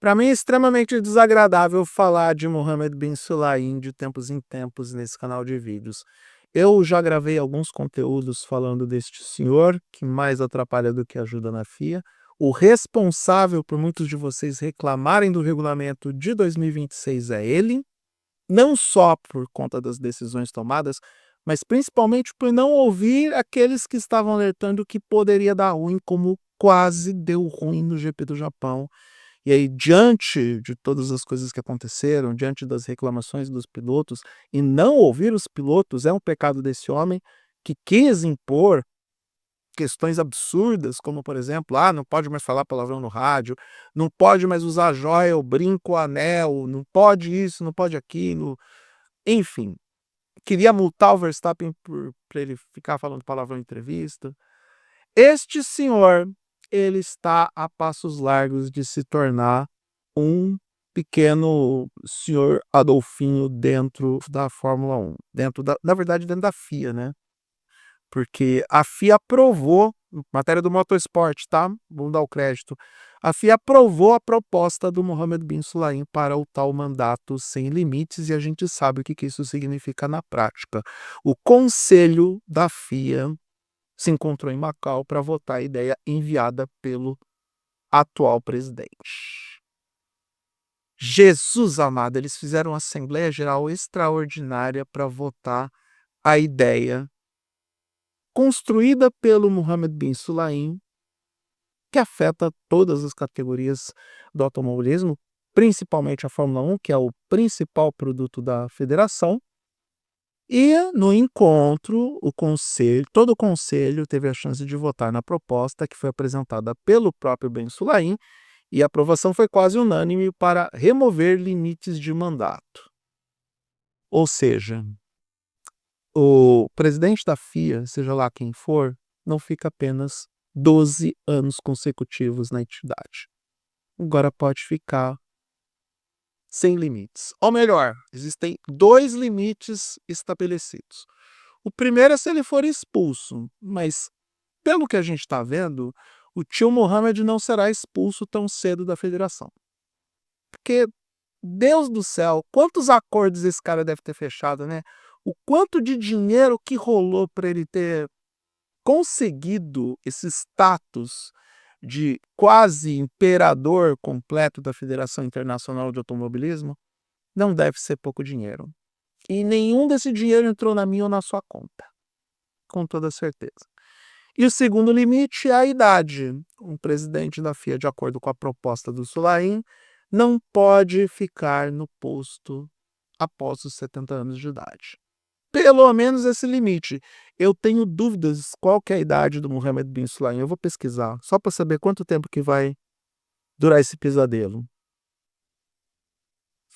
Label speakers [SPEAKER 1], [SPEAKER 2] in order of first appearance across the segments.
[SPEAKER 1] Para mim é extremamente desagradável falar de Mohammed bin Sulaim de tempos em tempos nesse canal de vídeos. Eu já gravei alguns conteúdos falando deste senhor, que mais atrapalha do que ajuda na FIA, o responsável por muitos de vocês reclamarem do regulamento de 2026 é ele, não só por conta das decisões tomadas, mas principalmente por não ouvir aqueles que estavam alertando que poderia dar ruim, como quase deu ruim no GP do Japão. E aí, diante de todas as coisas que aconteceram, diante das reclamações dos pilotos, e não ouvir os pilotos é um pecado desse homem que quis impor questões absurdas, como, por exemplo, não pode mais falar palavrão no rádio, não pode mais usar joia, o brinco, o anel, não pode isso, não pode aquilo, enfim. Queria multar o Verstappen para ele ficar falando palavrão em entrevista. Este senhor, ele está a passos largos de se tornar um pequeno senhor Adolfinho dentro da Fórmula 1, na verdade, dentro da FIA, né? Porque a FIA aprovou, matéria do Motorsport, tá? Vamos dar o crédito. A FIA aprovou a proposta do Mohammed bin Sulaim para o tal mandato sem limites e a gente sabe o que isso significa na prática. O conselho da FIA se encontrou em Macau para votar a ideia enviada pelo atual presidente. Jesus amado, eles fizeram uma Assembleia Geral extraordinária para votar a ideia construída pelo Mohammed bin Sulaim, que afeta todas as categorias do automobilismo, principalmente a Fórmula 1, que é o principal produto da federação. E no encontro, todo o conselho teve a chance de votar na proposta que foi apresentada pelo próprio bin Sulaim, e a aprovação foi quase unânime para remover limites de mandato. Ou seja, o presidente da FIA, seja lá quem for, não fica apenas 12 anos consecutivos na entidade. Agora pode ficar sem limites. Ou melhor, existem 2 limites estabelecidos. O primeiro é se ele for expulso, mas pelo que a gente está vendo, o tio Mohammed não será expulso tão cedo da federação. Porque, Deus do céu, quantos acordos esse cara deve ter fechado, né? O quanto de dinheiro que rolou para ele ter conseguido esse status de quase imperador completo da Federação Internacional de Automobilismo, não deve ser pouco dinheiro. E nenhum desse dinheiro entrou na minha ou na sua conta, com toda certeza. E o segundo limite é a idade. Um presidente da FIA, de acordo com a proposta do Sulaim, não pode ficar no posto após os 70 anos de idade. Pelo menos esse limite. Eu tenho dúvidas qual que é a idade do Mohammed bin Sulaim. Eu vou pesquisar, só para saber quanto tempo que vai durar esse pesadelo.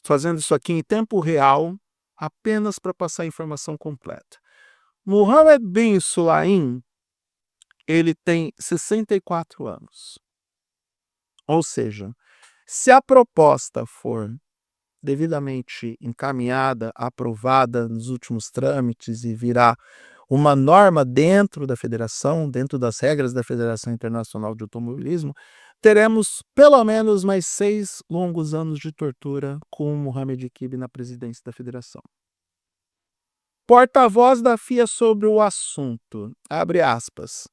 [SPEAKER 1] Fazendo isso aqui em tempo real, apenas para passar a informação completa. Mohammed bin Sulaim, ele tem 64 anos. Ou seja, se a proposta for devidamente encaminhada, aprovada nos últimos trâmites e virar uma norma dentro da federação, dentro das regras da Federação Internacional de Automobilismo, teremos pelo menos mais 6 longos anos de tortura com o Mohamed Ekibi na presidência da federação. Porta-voz da FIA sobre o assunto, abre aspas.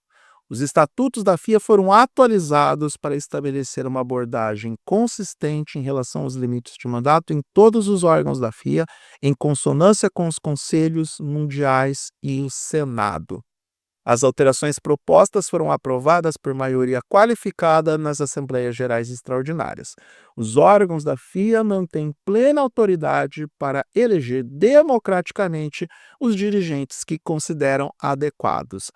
[SPEAKER 1] Os estatutos da FIA foram atualizados para estabelecer uma abordagem consistente em relação aos limites de mandato em todos os órgãos da FIA, em consonância com os conselhos mundiais e o Senado. As alterações propostas foram aprovadas por maioria qualificada nas Assembleias Gerais Extraordinárias. Os órgãos da FIA mantêm plena autoridade para eleger democraticamente os dirigentes que consideram adequados.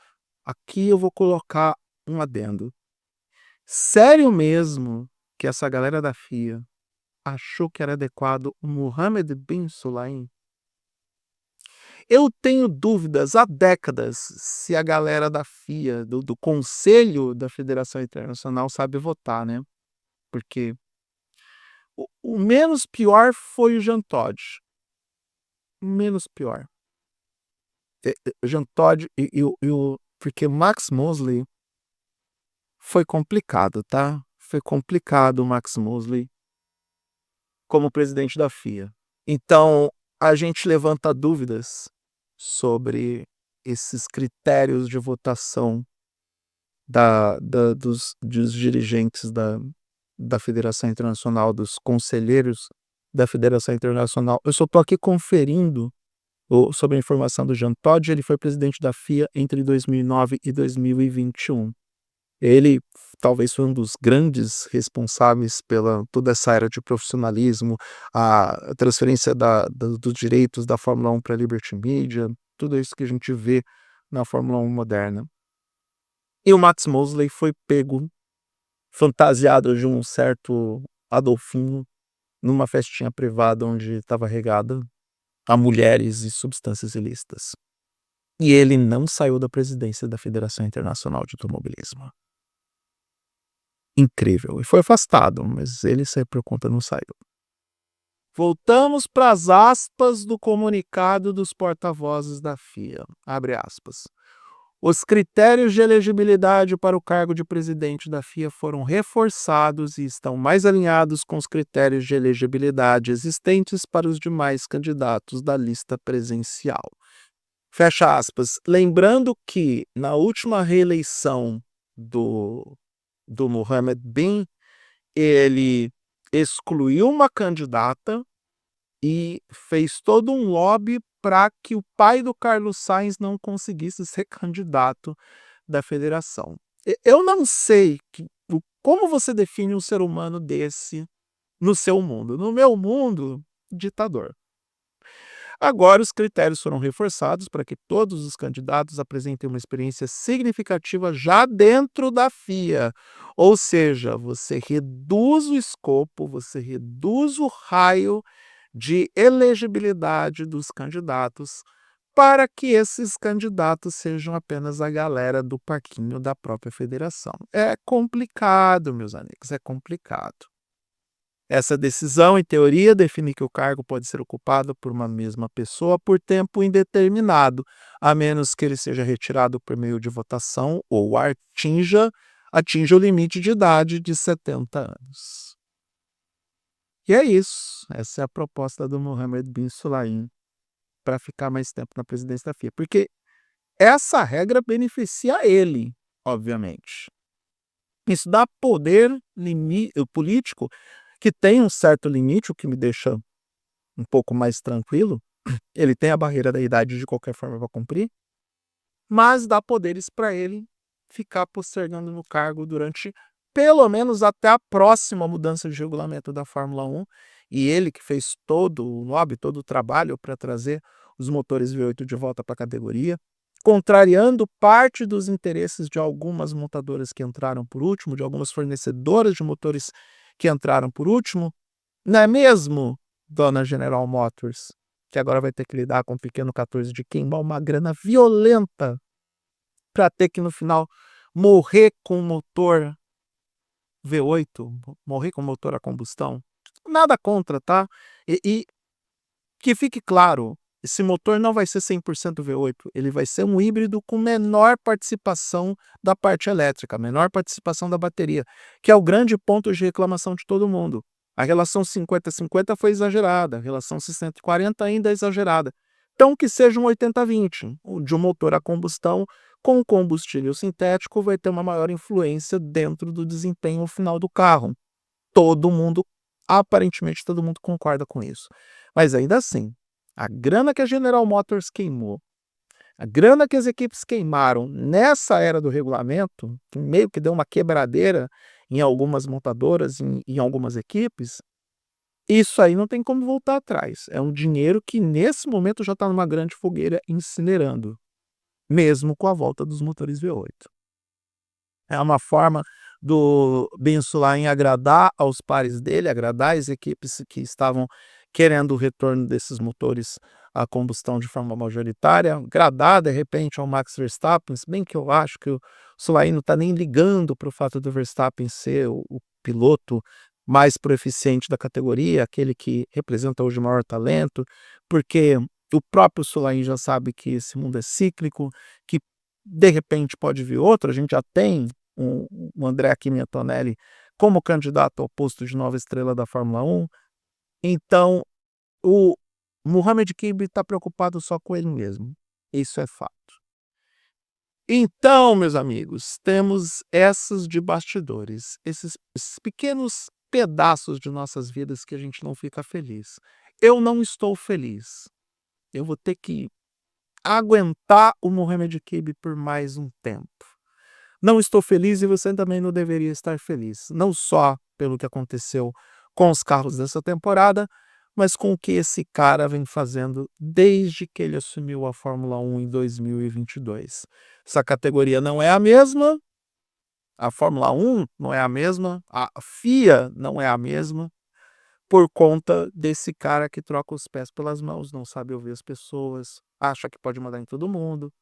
[SPEAKER 1] Aqui eu vou colocar um adendo. Sério mesmo que essa galera da FIA achou que era adequado o Mohammed bin Sulaim? Eu tenho dúvidas há décadas se a galera da FIA, do Conselho da Federação Internacional, sabe votar, né? Porque o menos pior foi o Jean Todt. O menos pior. O Jean Todt porque Max Mosley foi complicado, tá? Foi complicado o Max Mosley. como presidente da FIA. Então, a gente levanta dúvidas sobre esses critérios de votação dos dirigentes da Federação Internacional, dos conselheiros da Federação Internacional. Eu só estou aqui conferindo sobre a informação do Jean Todt. Ele foi presidente da FIA entre 2009 e 2021. Ele talvez foi um dos grandes responsáveis pela toda essa era de profissionalismo, a transferência dos direitos da Fórmula 1 para a Liberty Media, tudo isso que a gente vê na Fórmula 1 moderna. E o Max Mosley foi pego fantasiado de um certo Adolfinho numa festinha privada onde estava regada a mulheres e substâncias ilícitas. E ele não saiu da presidência da Federação Internacional de Automobilismo. Incrível. E foi afastado, mas ele saiu por conta, não saiu. Voltamos para as aspas do comunicado dos porta-vozes da FIA. Abre aspas. Os critérios de elegibilidade para o cargo de presidente da FIA foram reforçados e estão mais alinhados com os critérios de elegibilidade existentes para os demais candidatos da lista presencial. Fecha aspas. Lembrando que na última reeleição do Mohammed bin, ele excluiu uma candidata e fez todo um lobby para que o pai do Carlos Sainz não conseguisse ser candidato da federação. Eu não sei como você define um ser humano desse no seu mundo. No meu mundo, ditador. Agora, os critérios foram reforçados para que todos os candidatos apresentem uma experiência significativa já dentro da FIA. Ou seja, você reduz o escopo, você reduz o raio de elegibilidade dos candidatos para que esses candidatos sejam apenas a galera do parquinho da própria federação. É complicado, meus amigos, é complicado. Essa decisão, em teoria, define que o cargo pode ser ocupado por uma mesma pessoa por tempo indeterminado, a menos que ele seja retirado por meio de votação ou atinja o limite de idade de 70 anos. E é isso. Essa é a proposta do Mohammed bin Sulayem para ficar mais tempo na presidência da FIA. Porque essa regra beneficia ele, obviamente. Isso dá poder político que tem um certo limite, o que me deixa um pouco mais tranquilo. Ele tem a barreira da idade de qualquer forma para cumprir, mas dá poderes para ele ficar postergando no cargo durante pelo menos até a próxima mudança de regulamento da Fórmula 1. E ele que fez todo o lobby, todo o trabalho para trazer os motores V8 de volta para a categoria, contrariando parte dos interesses de algumas montadoras que entraram por último, de algumas fornecedoras de motores que entraram por último. Não é mesmo, dona General Motors, que agora vai ter que lidar com o pequeno 14 de queimar uma grana violenta para ter que no final morrer com o motor V8, morrer com o motor a combustão? Nada contra, tá? E que fique claro, esse motor não vai ser 100% V8, ele vai ser um híbrido com menor participação da parte elétrica, menor participação da bateria, que é o grande ponto de reclamação de todo mundo. A relação 50-50 foi exagerada, a relação 60-40 ainda é exagerada. Então que seja um 80-20, de um motor a combustão com combustível sintético vai ter uma maior influência dentro do desempenho final do carro. Aparentemente todo mundo concorda com isso. Mas ainda assim, a grana que a General Motors queimou, a grana que as equipes queimaram nessa era do regulamento, que meio que deu uma quebradeira em algumas montadoras, em algumas equipes, isso aí não tem como voltar atrás. É um dinheiro que nesse momento já está numa grande fogueira incinerando, mesmo com a volta dos motores V8. É uma forma do bin Sulayem agradar aos pares dele, agradar as equipes que estavam querendo o retorno desses motores a combustão de forma majoritária, agradar de repente ao Max Verstappen, se bem que eu acho que o Sulayem não está nem ligando para o fato do Verstappen ser o piloto mais proeficiente da categoria, aquele que representa hoje o maior talento, porque o próprio Sulayem já sabe que esse mundo é cíclico, que de repente pode vir outro. A gente já tem o Andrea Kimi Antonelli como candidato ao posto de nova estrela da Fórmula 1. Então, o Muhammad Kib está preocupado só com ele mesmo. Isso é fato. Então, meus amigos, temos esses de bastidores, esses pequenos pedaços de nossas vidas que a gente não fica feliz. Eu não estou feliz. Eu vou ter que aguentar o Muhammad Kib por mais um tempo. Não estou feliz e você também não deveria estar feliz. Não só pelo que aconteceu com os carros dessa temporada, mas com o que esse cara vem fazendo desde que ele assumiu a Fórmula 1 em 2022. Essa categoria não é a mesma, a Fórmula 1 não é a mesma, a FIA não é a mesma, por conta desse cara que troca os pés pelas mãos, não sabe ouvir as pessoas, acha que pode mandar em todo mundo.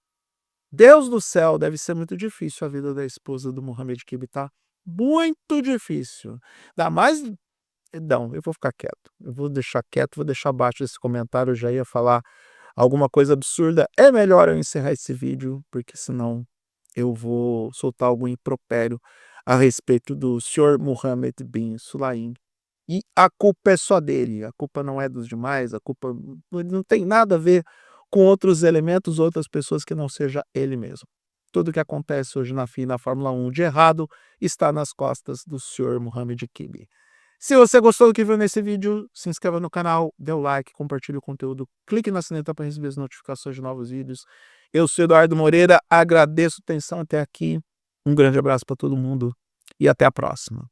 [SPEAKER 1] Deus do céu, deve ser muito difícil a vida da esposa do Muhammad Kib, tá? Muito difícil. Ainda mais. Não, eu vou ficar quieto. Eu vou deixar quieto, vou deixar abaixo esse comentário. Eu já ia falar alguma coisa absurda. É melhor eu encerrar esse vídeo, porque senão eu vou soltar algum impropério a respeito do senhor Mohammed bin Sulaim. E a culpa é só dele, a culpa não é dos demais, a culpa não tem nada a ver com outros elementos, outras pessoas que não seja ele mesmo. Tudo que acontece hoje na FIA e na Fórmula 1 de errado está nas costas do senhor Mohammed Kib. Se você gostou do que viu nesse vídeo, se inscreva no canal, dê o like, compartilhe o conteúdo, clique na sineta para receber as notificações de novos vídeos. Eu sou Eduardo Moreira, agradeço a atenção até aqui, um grande abraço para todo mundo e até a próxima.